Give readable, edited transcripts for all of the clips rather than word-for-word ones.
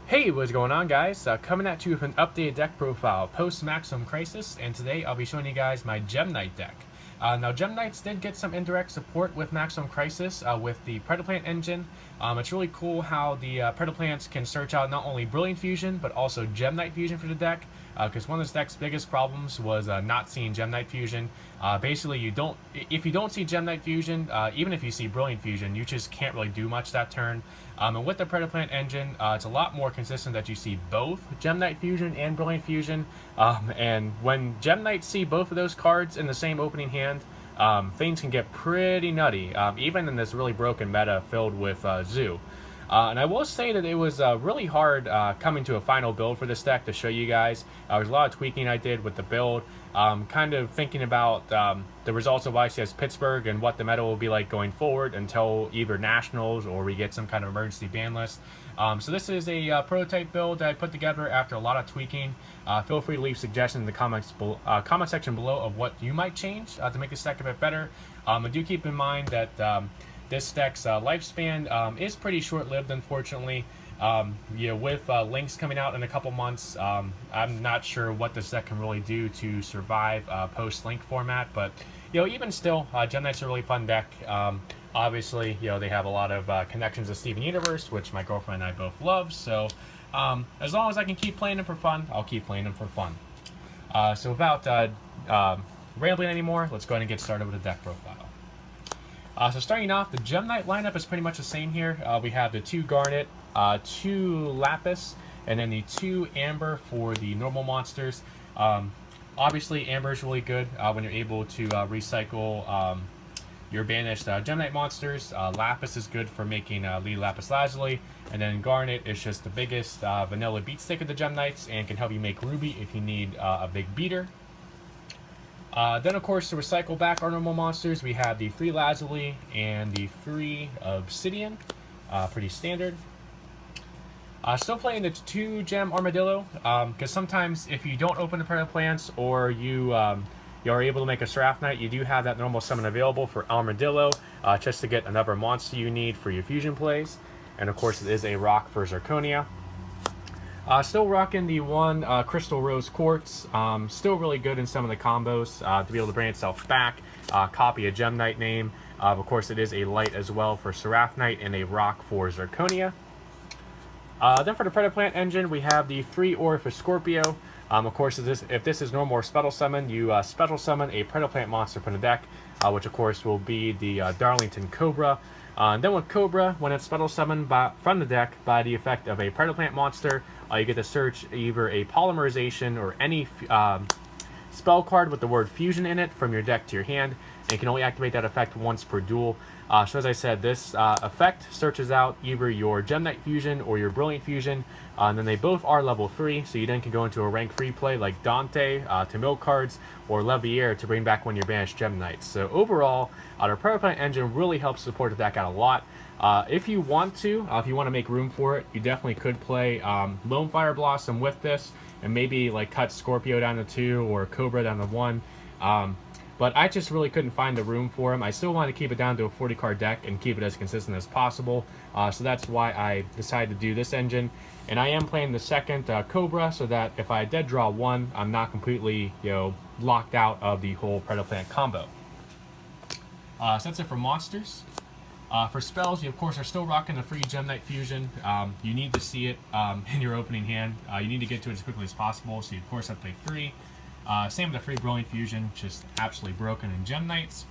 Hey, what's going on, guys? Coming at you with an updated deck profile post Maximum Crisis, and today I'll be showing you guys my Gem Knight deck. Now, Gem Knights did get some indirect support with Maximum Crisis with the Predaplant engine. It's really cool how the Predaplants can search out not only Brilliant Fusion, but also Gem Knight Fusion for the deck, because one of this deck's biggest problems was not seeing Gem Knight Fusion. Basically, if you don't see Gem Knight Fusion, even if you see Brilliant Fusion, you just can't really do much that turn. And with the Predaplant engine, it's a lot more consistent that you see both Gem Knight Fusion and Brilliant Fusion. And when Gem Knights see both of those cards in the same opening hand, things can get pretty nutty, even in this really broken meta filled with Zoo. And I will say that it was really hard coming to a final build for this deck to show you guys. There's a lot of tweaking I did with the build, kind of thinking about the results of ICS Pittsburgh and what the meta will be like going forward until either Nationals or we get some kind of emergency ban list. So this is a prototype build that I put together after a lot of tweaking. Feel free to leave suggestions in the comment section below of what you might change to make this deck a bit better. And do keep in mind that this deck's lifespan is pretty short-lived, unfortunately. With links coming out in a couple months, I'm not sure what this deck can really do to survive post-link format. But even still, Gem Knight's a really fun deck. Obviously, they have a lot of connections to Steven Universe, which my girlfriend and I both love. So as long as I can keep playing them for fun, I'll keep playing them for fun. So without rambling anymore, let's go ahead and get started with the deck profile. So starting off, the Gem Knight lineup is pretty much the same here. We have the 2 Garnet, 2 Lapis, and then the 2 Amber for the normal monsters. Obviously, Amber is really good when you're able to recycle your banished Gem Knight monsters. Lapis is good for making lead Lapis Lazuli, and then Garnet is just the biggest vanilla beat stick of the Gem Knights and can help you make Ruby if you need a big beater. Then, of course, to recycle back our normal monsters, we have the 3 Lazuli and the 3 Obsidian. Pretty standard. Still playing the 2 Gem Armadillo, because sometimes if you don't open the Predaplants or you are able to make a Seraph Knight, you do have that normal summon available for Armadillo, just to get another monster you need for your fusion plays. And, of course, it is a rock for Zirconia. Still rocking the 1 Crystal Rose Quartz. Still really good in some of the combos to be able to bring itself back. Copy a Gem Knight name. Of course, it is a light as well for Seraph Knight and a rock for Zirconia. Then for the Predaplant engine, we have the 3 Ore for Scorpio. Of course, if this is normal or special summon, you special summon a Predaplant monster from the deck, which of course will be the Darlington Cobra. And then with Cobra, when it's special summoned from the deck by the effect of a Predaplant monster, you get to search either a Polymerization or any spell card with the word Fusion in it from your deck to your hand, and you can only activate that effect once per duel. So as I said, this effect searches out either your Gem Knight Fusion or your Brilliant Fusion, and then they both are level 3, so you then can go into a rank 3 play like Dante to mill cards, or Levier to bring back one of your banished Gem Knights. So overall, the Predaplant engine really helps support the deck out a lot. If you want to make room for it, you definitely could play Lone Fire Blossom with this, and maybe like cut Scorpio down to 2 or Cobra down to 1. But I just really couldn't find the room for him. I still want to keep it down to a 40-card deck and keep it as consistent as possible. So that's why I decided to do this engine. And I am playing the second Cobra, so that if I dead draw 1, I'm not completely locked out of the whole Predaplant combo. So that's it for monsters. For spells, you of course are still rocking the free Gem Knight Fusion. You need to see it in your opening hand. You need to get to it as quickly as possible, so you of course have to play 3. Same with the free Brilliant Fusion, just absolutely broken in Gem Knights.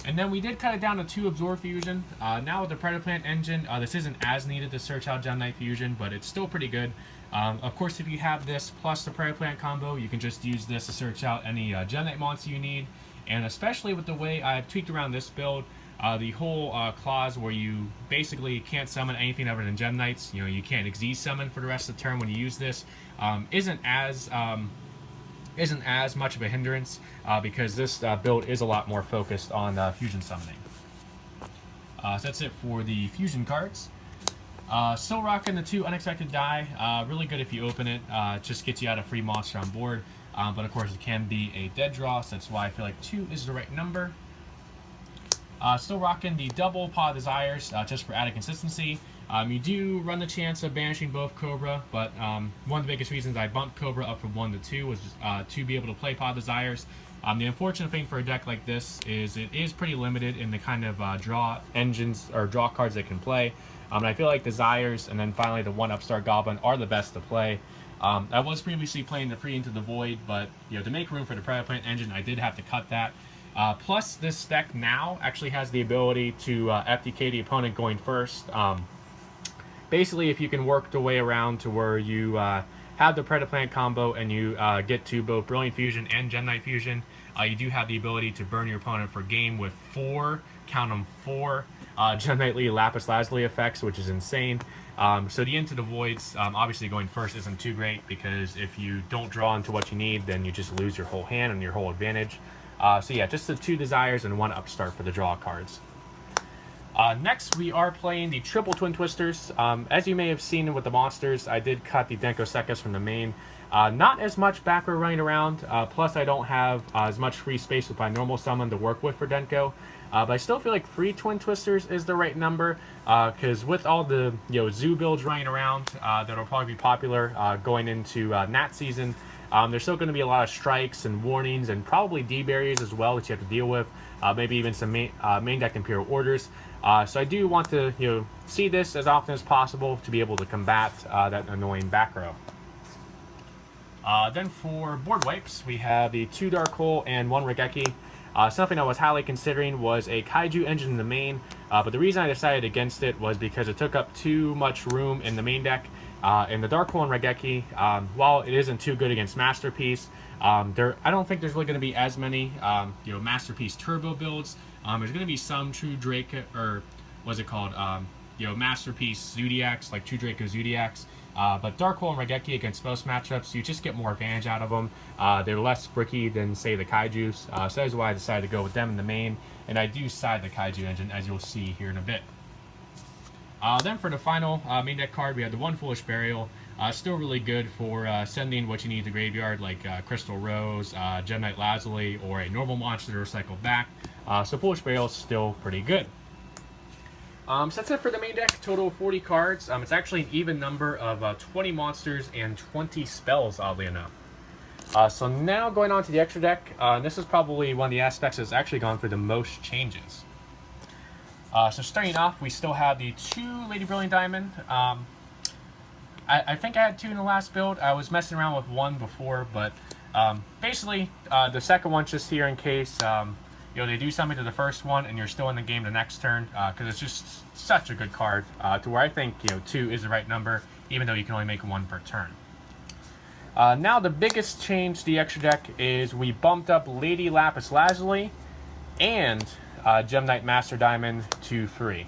And then we did cut it down to 2 Absorb Fusion. Now with the Predaplant engine, this isn't as needed to search out Gem Knight Fusion, but it's still pretty good. Of course, if you have this plus the Predaplant combo, you can just use this to search out any Gem Knight monster you need. And especially with the way I've tweaked around this build, the whole clause where you basically can't summon anything other than Gem Knights, you can't Xyz summon for the rest of the turn when you use this, isn't as much of a hindrance because this build is a lot more focused on fusion summoning. So that's it for the fusion cards. Still rocking the 2 Unexpected Die. Really good if you open it. Just gets you out a free monster on board. But of course it can be a dead draw, so that's why I feel like 2 is the right number. Still rocking the double Paw of Desires just for added consistency. You do run the chance of banishing both Cobra, but one of the biggest reasons I bumped Cobra up from 1 to 2 was to be able to play Pod Desires. The unfortunate thing for a deck like this is it is pretty limited in the kind of draw engines or draw cards it can play. And I feel like Desires and then finally the 1 Upstart Goblin are the best to play. I was previously playing the Free Into the Void, but to make room for the Predaplant engine, I did have to cut that. Plus, this deck now actually has the ability to FTK the opponent going first. Basically, if you can work the way around to where you have the Predaplant combo and you get to both Brilliant Fusion and Gem Knight Fusion, you do have the ability to burn your opponent for game with 4, count them 4, Gem Knightly Lapis Lazuli effects, which is insane. So the Into the Voids, obviously going first isn't too great, because if you don't draw into what you need, then you just lose your whole hand and your whole advantage. So yeah, just the 2 Desires and 1 Upstart for the draw cards. Next, we are playing the Triple Twin Twisters. As you may have seen with the monsters, I did cut the Denko Sekas from the main. Not as much back row running around, plus I don't have as much free space with my normal summon to work with for Denko. But I still feel like 3 Twin Twisters is the right number, because with all the zoo builds running around that'll probably be popular going into Nat season, there's still going to be a lot of strikes and warnings and probably D-barriers as well that you have to deal with. Maybe even some main deck Imperial Orders. So I do want to see this as often as possible to be able to combat that annoying back row. Then for board wipes, we have the 2 Dark Hole and 1 Regeki. Something I was highly considering was a Kaiju engine in the main, but the reason I decided against it was because it took up too much room in the main deck. In the Dark Hole and Regeki, while it isn't too good against Masterpiece, I don't think there's really going to be as many Masterpiece Turbo builds. There's going to be some True Draco, or what's it called, Masterpiece Zodiacs, like True Draco Zodiacs. But Dark Hole and Regeki against most matchups, you just get more advantage out of them. They're less bricky than, say, the Kaijus. So that is why I decided to go with them in the main. And I do side the Kaiju engine, as you'll see here in a bit. Then for the final main deck card, we have the 1 Foolish Burial. Still really good for sending what you need to the graveyard, like Crystal Rose, Gem Knight Lazuli, or a normal monster to recycle back. So Foolish Burial is still pretty good. So that's it for the main deck. Total of 40 cards. It's actually an even number of 20 monsters and 20 spells, oddly enough. So now going on to the extra deck. This is probably one of the aspects that's actually gone through the most changes. So starting off, we still have the 2 Lady Brilliant Diamond. I think I had 2 in the last build. I was messing around with 1 before, but basically the second one's just here in case they do something to the first one and you're still in the game the next turn, because it's just such a good card to where I think 2 is the right number, even though you can only make 1 per turn. Now the biggest change to the extra deck is we bumped up Lady Lapis Lazuli and Gem Knight Master Diamond to 3.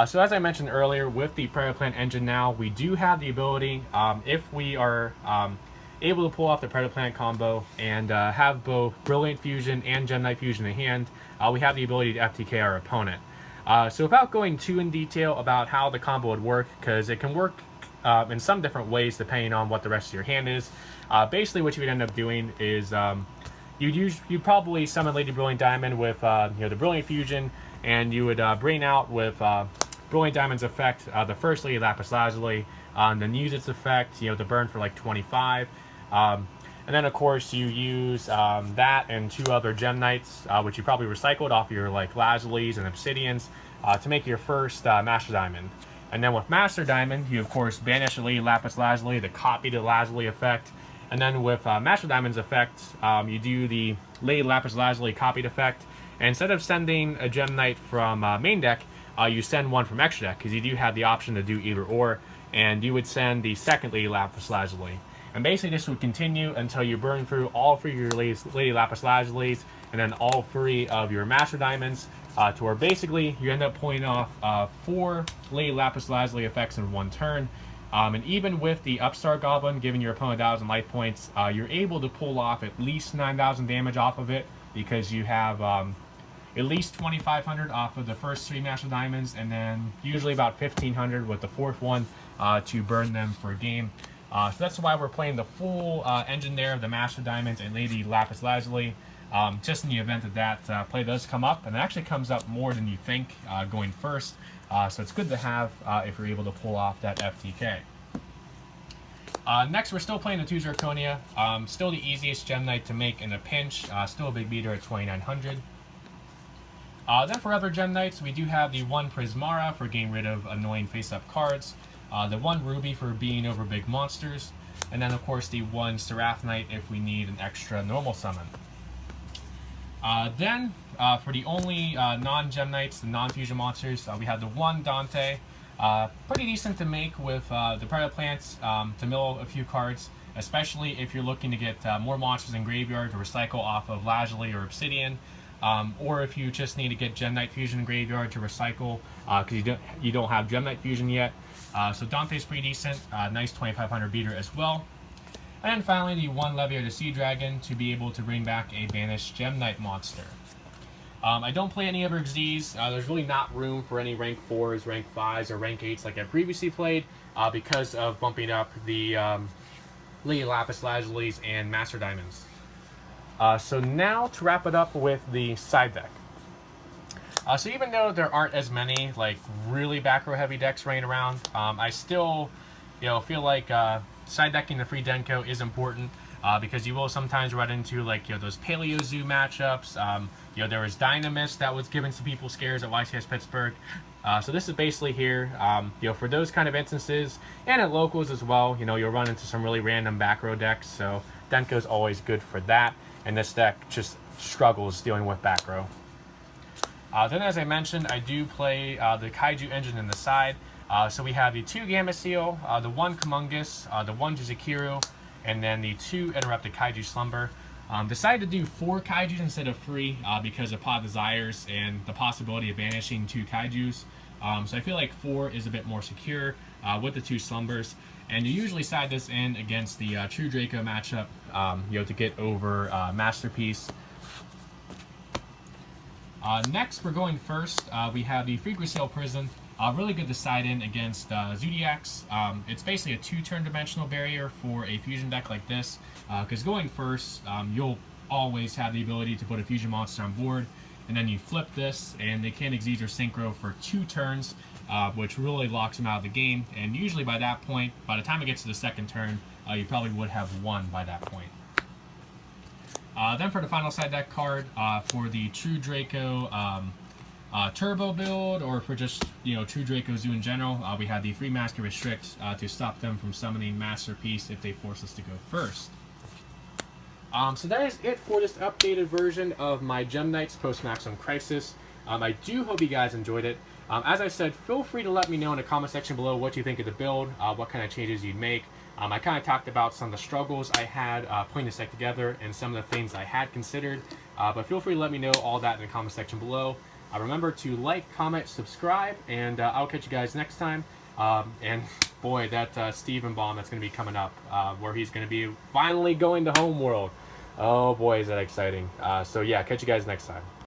So as I mentioned earlier, with the Predaplant engine now, we do have the ability, if we are able to pull off the Predaplant combo and have both Brilliant Fusion and Gem Knight Fusion in hand, we have the ability to FTK our opponent. So without going too in detail about how the combo would work, because it can work in some different ways depending on what the rest of your hand is, basically what you would end up doing is you'd probably summon Lady Brilliant Diamond with the Brilliant Fusion, and you would bring out with Brilliant Diamond's effect the first Lady Lapis Lazuli, then use its effect to burn for like 25. And then of course you use that and 2 other Gem Knights, which you probably recycled off your like Lazulis and Obsidians, to make your first Master Diamond. And then with Master Diamond, you of course banish the Lady Lapis Lazuli to copy the Lazuli effect. And then with Master Diamond's effect, you do the Lady Lapis Lazuli copied effect. And instead of sending a Gem Knight from main deck, you send 1 from extra deck, because you do have the option to do either or. And you would send the second Lady Lapis Lazuli. And basically this would continue until you burn through all 3 of your Lady Lapis Lazulis, and then all 3 of your Master Diamonds, to where basically you end up pulling off 4 Lady Lapis Lazuli effects in 1 turn. And even with the Upstart Goblin giving your opponent 1,000 life points, you're able to pull off at least 9,000 damage off of it, because you have at least 2,500 off of the first 3 Master Diamonds, and then usually about 1,500 with the 4th one to burn them for a game. So that's why we're playing the full engine there of the Master Diamonds and Lady Lapis Lazuli. just in the event that play does come up, and it actually comes up more than you think going first. So it's good to have if you're able to pull off that FTK. Next, we're still playing the 2 Zirconia. Still the easiest Gem Knight to make in a pinch. Still a big beater at 2,900. Then for other Gem Knights, we do have the 1 Prismara for getting rid of annoying face-up cards, the 1 Ruby for being over big monsters, and then of course the 1 Seraph Knight if we need an extra normal summon. Then for the only non-Gem Knights, the non-fusion monsters, we have the 1 Dante. Pretty decent to make with the Predaplants to mill a few cards, especially if you're looking to get more monsters in graveyard to recycle off of Lazuli or Obsidian. Or if you just need to get Gem Knight Fusion graveyard to recycle because you don't have Gem Knight Fusion yet. So Dante's pretty decent, nice 2,500 beater as well. And then finally the 1 Leviair the Sea Dragon to be able to bring back a banished Gem Knight monster. I don't play any other Xyz. There's really not room for any rank 4s, rank 5s, or rank 8s like I previously played because of bumping up the Lady Lapis Lazulis and Master Diamonds. So now to wrap it up with the side deck. So even though there aren't as many like really back row heavy decks running around, I still feel like side decking the free Denko is important because you will sometimes run into like those Paleo Zoo matchups. There was Dynamis that was giving some people scares at YCS Pittsburgh. So this is basically here, for those kind of instances, and at locals as well. You'll run into some really random back row decks. So Denko is always good for that. And this deck just struggles dealing with back row. Then, as I mentioned, I do play the Kaiju engine in the side. So we have the 2 Gamma Seal, the 1 Kumungus, the 1 Juzakiru, and then the 2 Interrupted Kaiju Slumber. Decided to do 4 Kaijus instead of 3 because of Pod Desires and the possibility of banishing 2 Kaijus. So I feel like 4 is a bit more secure with the 2 Slumbers. And you usually side this in against the True Draco matchup, to get over Masterpiece. Next, we're going first. We have the Frequency Prison. Really good to side in against Zodiacs. It's basically a 2-turn dimensional barrier for a fusion deck like this. Because going first, you'll always have the ability to put a fusion monster on board. And then you flip this, and they can't Xyz or Synchro for 2 turns. Which really locks them out of the game, and usually by that point, by the time it gets to the 2nd turn, you probably would have won by that point. Then for the final side deck card, for the True Draco Turbo build, or for just True Draco Zoo in general, we have the Free Master Restrict to stop them from summoning Masterpiece if they force us to go first. So that is it for this updated version of my Gem Knights post-Maximum Crisis. I do hope you guys enjoyed it. As I said, feel free to let me know in the comment section below what you think of the build, what kind of changes you'd make. I kind of talked about some of the struggles I had putting this deck together and some of the things I had considered. But feel free to let me know all that in the comment section below. Remember to like, comment, subscribe, and I'll catch you guys next time. And boy, that Steven bomb that's going to be coming up, where he's going to be finally going to Homeworld. Oh boy, is that exciting. So yeah, catch you guys next time.